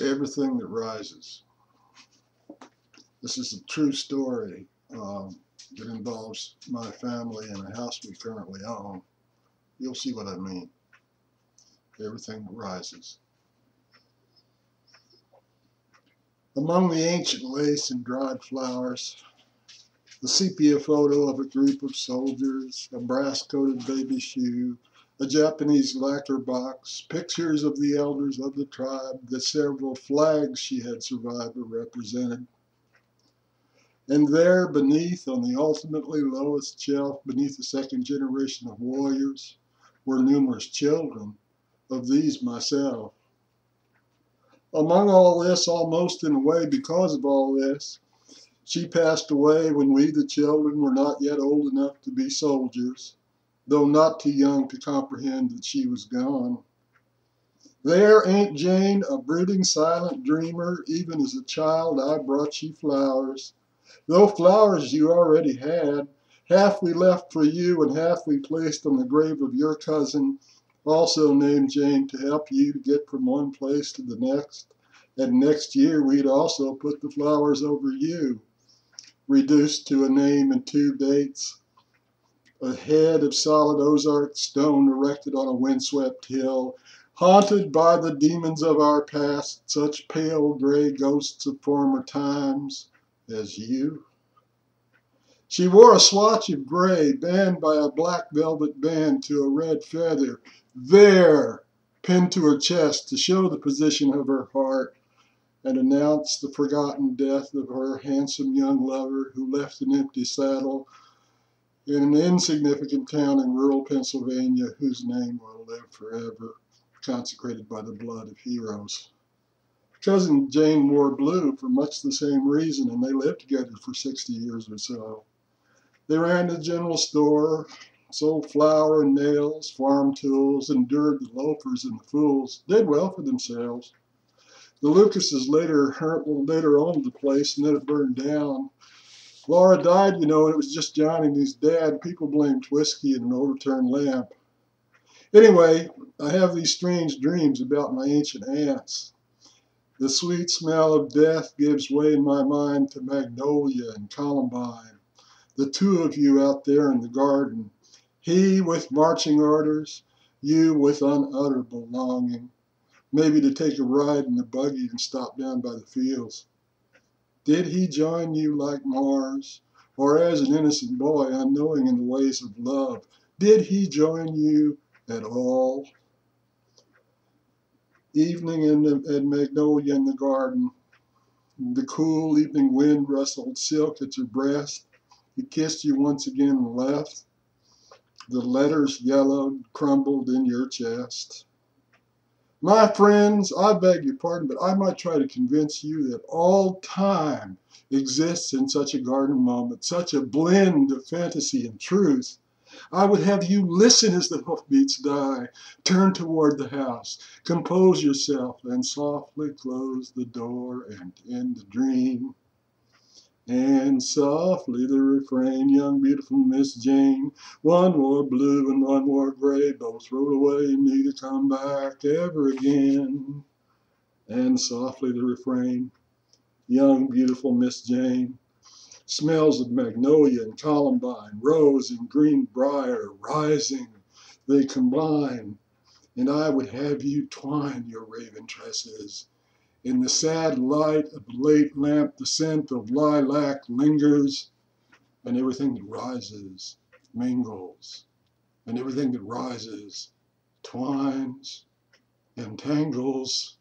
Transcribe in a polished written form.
Everything that rises. This is a true story that involves my family and a house we currently own. You'll see what I mean. Everything that rises. Among the ancient lace and dried flowers, the sepia photo of a group of soldiers, a brass-coated baby shoe, a Japanese lacquer box, pictures of the elders of the tribe, the several flags she had survived or represented. And there beneath, on the ultimately lowest shelf, beneath the second generation of warriors, were numerous children, of these myself. Among all this, almost in a way because of all this, she passed away when we, the children, were not yet old enough to be soldiers, though not too young to comprehend that she was gone. There, Aunt Jane, a brooding, silent dreamer, even as a child I brought you flowers. Though flowers you already had, half we left for you and half we placed on the grave of your cousin, also named Jane, to help you to get from one place to the next. And next year we'd also put the flowers over you, reduced to a name and two dates. A head of solid Ozark stone erected on a windswept hill, haunted by the demons of our past, such pale gray ghosts of former times as you. She wore a swatch of gray, bound by a black velvet band to a red feather, there, pinned to her chest to show the position of her heart and announce the forgotten death of her handsome young lover who left an empty saddle in an insignificant town in rural Pennsylvania whose name will live forever, consecrated by the blood of heroes. Cousin Jane wore blue for much the same reason, and they lived together for 60 years or so. They ran the general store, sold flour and nails, farm tools, endured the loafers and the fools, did well for themselves. The Lucases later owned the place, and then it burned down. Laura died, and it was just Johnny and his dad. People blamed whiskey and an overturned lamp. Anyway, I have these strange dreams about my ancient aunts. The sweet smell of death gives way in my mind to magnolia and columbine. The two of you out there in the garden, he with marching orders, you with unutterable longing, maybe to take a ride in the buggy and stop down by the fields. Did he join you like Mars, or as an innocent boy unknowing in the ways of love, did he join you at all? Evening in magnolia in the garden, the cool evening wind rustled silk at your breast. He kissed you once again and left. The letters yellowed, crumbled in your chest. My friends, I beg your pardon, but I might try to convince you that all time exists in such a garden moment, such a blend of fantasy and truth. I would have you listen as the hoofbeats die, turn toward the house, compose yourself, and softly close the door and end the dream. And softly the refrain, young beautiful Miss Jane, one more blue and one more gray, both rode away, neither come back ever again. And softly the refrain, young beautiful Miss Jane, smells of magnolia and columbine, rose and green briar rising, they combine, and I would have you twine your raven tresses. In the sad light of the late lamp, the scent of lilac lingers, and everything that rises mingles, and everything that rises twines, entangles,